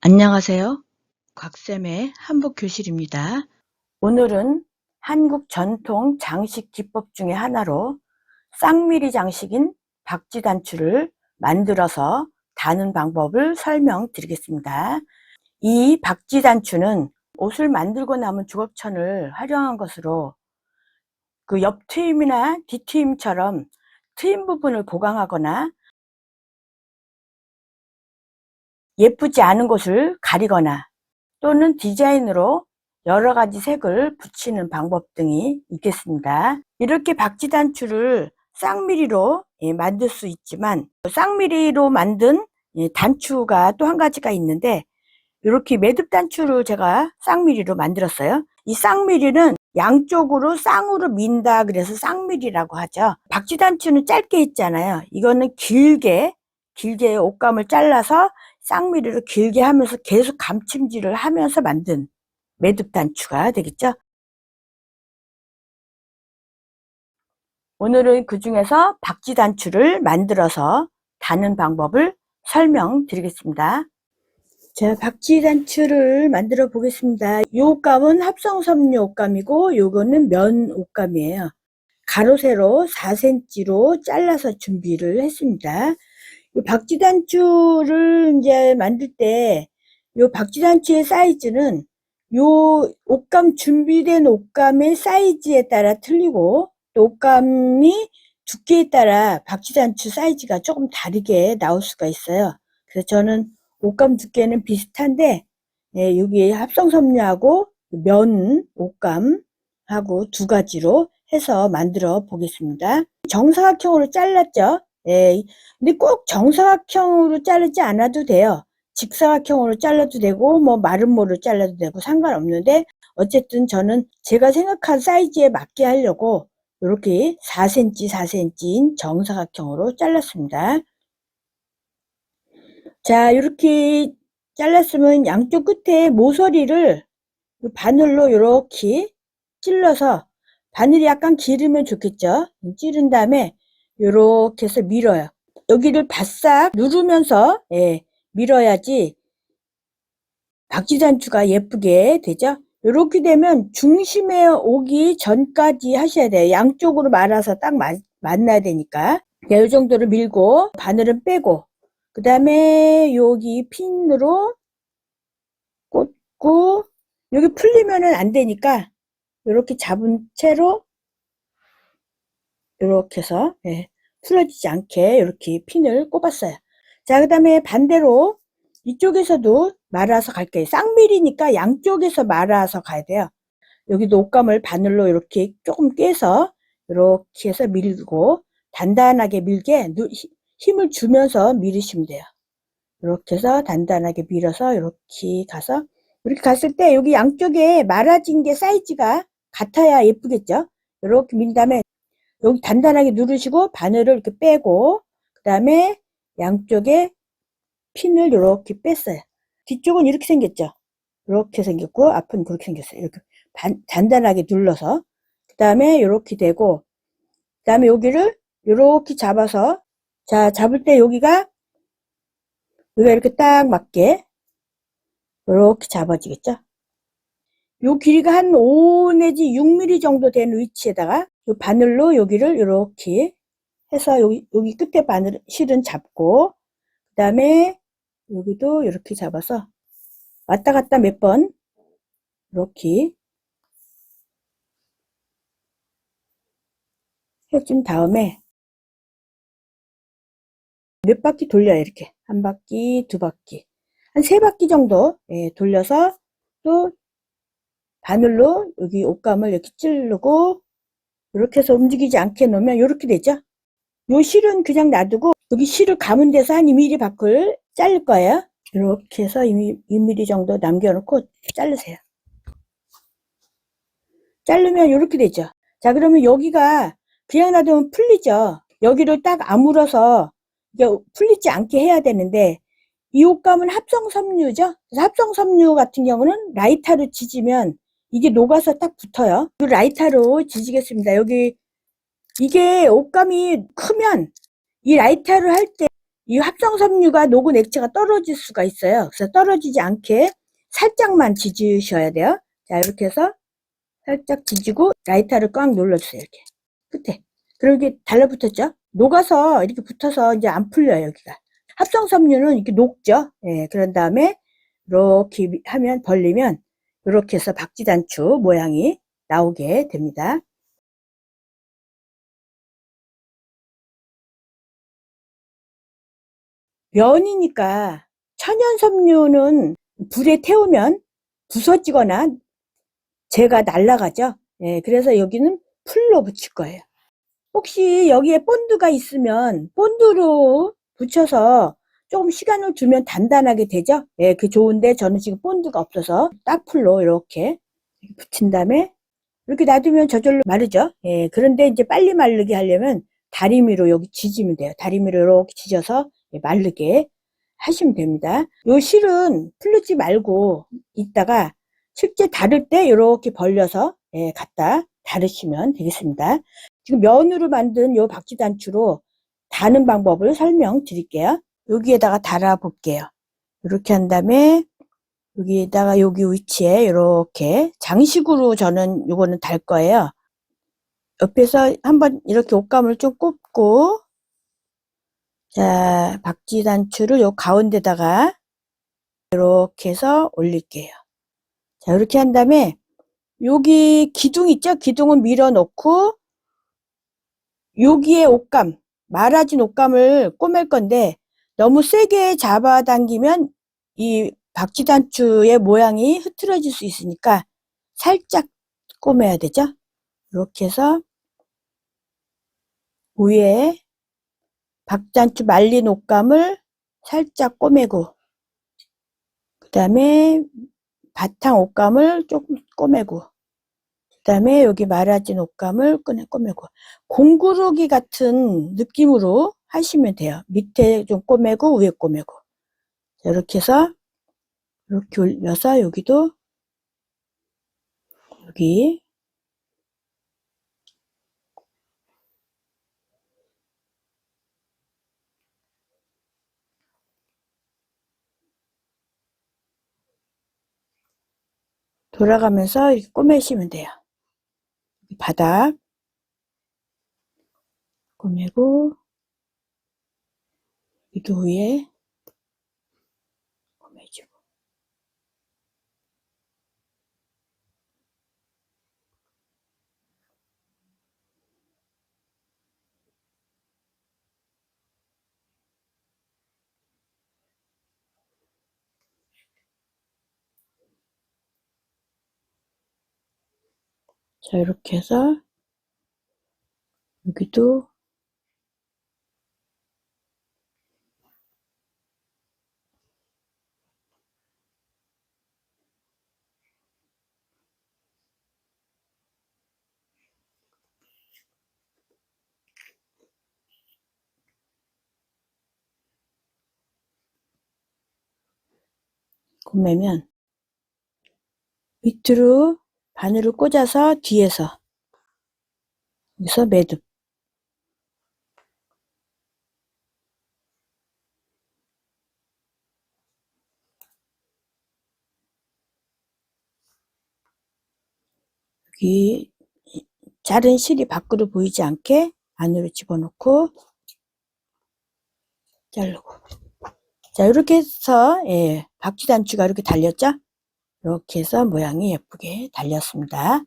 안녕하세요. 곽쌤의 한국교실입니다. 오늘은 한국 전통 장식 기법 중에 하나로 쌍미리 장식인 박쥐단추를 만들어서 다는 방법을 설명드리겠습니다. 이 박쥐단추는 옷을 만들고 남은 주걱천을 활용한 것으로 그 옆트임이나 뒷트임처럼 트임 부분을 보강하거나 예쁘지 않은 곳을 가리거나 또는 디자인으로 여러 가지 색을 붙이는 방법 등이 있겠습니다. 이렇게 박쥐단추를 쌍미리로 만들 수 있지만 쌍미리로 만든 단추가 또 한 가지가 있는데 이렇게 매듭단추를 제가 쌍미리로 만들었어요. 이 쌍미리는 양쪽으로 쌍으로 민다 그래서 쌍미리라고 하죠. 박쥐단추는 짧게 있잖아요. 이거는 길게 옷감을 잘라서 쌍미리로 길게 하면서 계속 감침질을 하면서 만든 매듭단추가 되겠죠. 오늘은 그 중에서 박쥐단추를 만들어서 다는 방법을 설명드리겠습니다. 자, 박쥐단추를 만들어 보겠습니다. 이 옷감은 합성섬유 옷감이고 요거는 면 옷감이에요. 가로 세로 4cm로 잘라서 준비를 했습니다. 이 박쥐단추를 이제 만들 때 요 박쥐단추의 사이즈는 요 옷감 준비된 옷감의 사이즈에 따라 틀리고 또 옷감이 두께에 따라 박쥐단추 사이즈가 조금 다르게 나올 수가 있어요. 그래서 저는 옷감 두께는 비슷한데 여기 합성섬유하고 면 옷감하고 두 가지로 해서 만들어 보겠습니다. 정사각형으로 잘랐죠. 근데 꼭 정사각형으로 자르지 않아도 돼요. 직사각형으로 잘라도 되고 뭐 마름모로 잘라도 되고 상관없는데 어쨌든 저는 제가 생각한 사이즈에 맞게 하려고 이렇게 4cm 4cm인 정사각형으로 잘랐습니다. 자, 이렇게 잘랐으면 양쪽 끝에 모서리를 바늘로 이렇게 찔러서, 바늘이 약간 길으면 좋겠죠. 찌른 다음에 이렇게 해서 밀어요. 여기를 바싹 누르면서 밀어야지 박쥐단추가 예쁘게 되죠. 이렇게 되면 중심에 오기 전까지 하셔야 돼요. 양쪽으로 말아서 딱 만나야 되니까. 이 정도로 밀고 바늘은 빼고 그 다음에 여기 핀으로 꽂고, 여기 풀리면은 안 되니까 이렇게 잡은 채로 이렇게 해서 풀어지지 않게 이렇게 핀을 꼽았어요. 자, 그 다음에 반대로 이쪽에서도 말아서 갈게요. 쌍밀이니까 양쪽에서 말아서 가야 돼요. 여기도 옷감을 바늘로 이렇게 조금 깨서 이렇게 해서 밀고 단단하게 밀게 힘을 주면서 밀으시면 돼요. 이렇게 해서 단단하게 밀어서 이렇게 가서, 이렇게 갔을 때 여기 양쪽에 말아진 게 사이즈가 같아야 예쁘겠죠. 이렇게 민 다음에 여기 단단하게 누르시고 바늘을 이렇게 빼고 그 다음에 양쪽에 핀을 이렇게 뺐어요. 뒤쪽은 이렇게 생겼죠. 이렇게 생겼고 앞은 그렇게 생겼어요. 이렇게 단단하게 눌러서 그 다음에 이렇게 되고 그 다음에 여기를 이렇게 잡아서, 자, 잡을 때 여기가 이렇게 딱 맞게 이렇게 잡아지겠죠. 요 길이가 한 5 내지 6mm 정도 되는 위치에다가 요 바늘로 여기를 이렇게 해서 여기 끝에 바늘 실은 잡고 그 다음에 여기도 이렇게 잡아서 왔다 갔다 몇 번 이렇게 해준 다음에 몇 바퀴 돌려요. 이렇게 한 바퀴 두 바퀴 한 세 바퀴 정도 돌려서 또 바늘로 여기 옷감을 이렇게 찌르고 이렇게 해서 움직이지 않게 놓으면 이렇게 되죠. 요 실은 그냥 놔두고 여기 실을 감은 데서 한 2mm 밖을 자를 거예요. 이렇게 해서 2mm 정도 남겨놓고 자르세요. 자르면 이렇게 되죠. 자, 그러면 여기가 그냥 놔두면 풀리죠. 여기를 딱 아물어서 이게 풀리지 않게 해야 되는데 이 옷감은 합성섬유죠. 합성섬유 같은 경우는 라이터로 지지면 이게 녹아서 딱 붙어요. 라이터로 지지겠습니다. 여기 이게 옷감이 크면 이 라이터를 할 때 이 합성섬유가 녹은 액체가 떨어질 수가 있어요. 그래서 떨어지지 않게 살짝만 지지셔야 돼요. 자, 이렇게 해서 살짝 지지고 라이터를 꽉 눌러주세요. 이렇게 끝에. 그리고 이게 달라붙었죠? 녹아서 이렇게 붙어서 이제 안 풀려요, 여기가. 합성섬유는 이렇게 녹죠? 예, 그런 다음에 이렇게 하면 벌리면 이렇게 해서 박쥐단추 모양이 나오게 됩니다. 면이니까 천연섬유는 불에 태우면 부서지거나 재가 날아가죠. 예, 그래서 여기는 풀로 붙일 거예요. 혹시 여기에 본드가 있으면 본드로 붙여서 조금 시간을 두면 단단하게 되죠. 예, 그 좋은데 저는 지금 본드가 없어서 딱풀로 이렇게 붙인 다음에 이렇게 놔두면 저절로 마르죠. 예, 그런데 이제 빨리 마르게 하려면 다리미로 여기 지지면 돼요. 다리미로 이렇게 지져서 마르게 하시면 됩니다. 요 실은 풀르지 말고 있다가 실제 다를 때 이렇게 벌려서 갖다 다르시면 되겠습니다. 지금 면으로 만든 요 박쥐단추로 다는 방법을 설명드릴게요. 여기에다가 달아 볼게요. 이렇게 한 다음에 여기에다가 여기 위치에 이렇게 장식으로 저는 요거는 달 거예요. 옆에서 한번 이렇게 옷감을 좀 꼽고, 자, 박쥐단추를 요 가운데다가 이렇게 해서 올릴게요. 자, 이렇게 한 다음에 여기 기둥 있죠? 기둥은 밀어 넣고 여기에 옷감, 말아진 옷감을 꼬맬 건데 너무 세게 잡아당기면 이 박쥐단추의 모양이 흐트러질 수 있으니까 살짝 꼬매야 되죠? 이렇게 해서 위에 박쥐단추 말린 옷감을 살짝 꼬매고, 그 다음에 바탕 옷감을 조금 꼬매고, 그 다음에 여기 말아진 옷감을 꼬매고, 공구르기 같은 느낌으로 하시면 돼요. 밑에 좀 꼬매고 위에 꼬매고. 이렇게 해서 이렇게 올려서 여기도 여기 돌아가면서 이렇게 꼬매시면 돼요. 바닥 꼬매고 여기도 위에 꼬매주고. 자, 이렇게 해서 여기도 꼬매면 밑으로 바늘을 꽂아서 뒤에서 여기서 매듭. 여기 자른 실이 밖으로 보이지 않게 안으로 집어넣고 자르고. 자, 이렇게 해서 박쥐단추가 이렇게 달렸죠? 이렇게 해서 모양이 예쁘게 달렸습니다.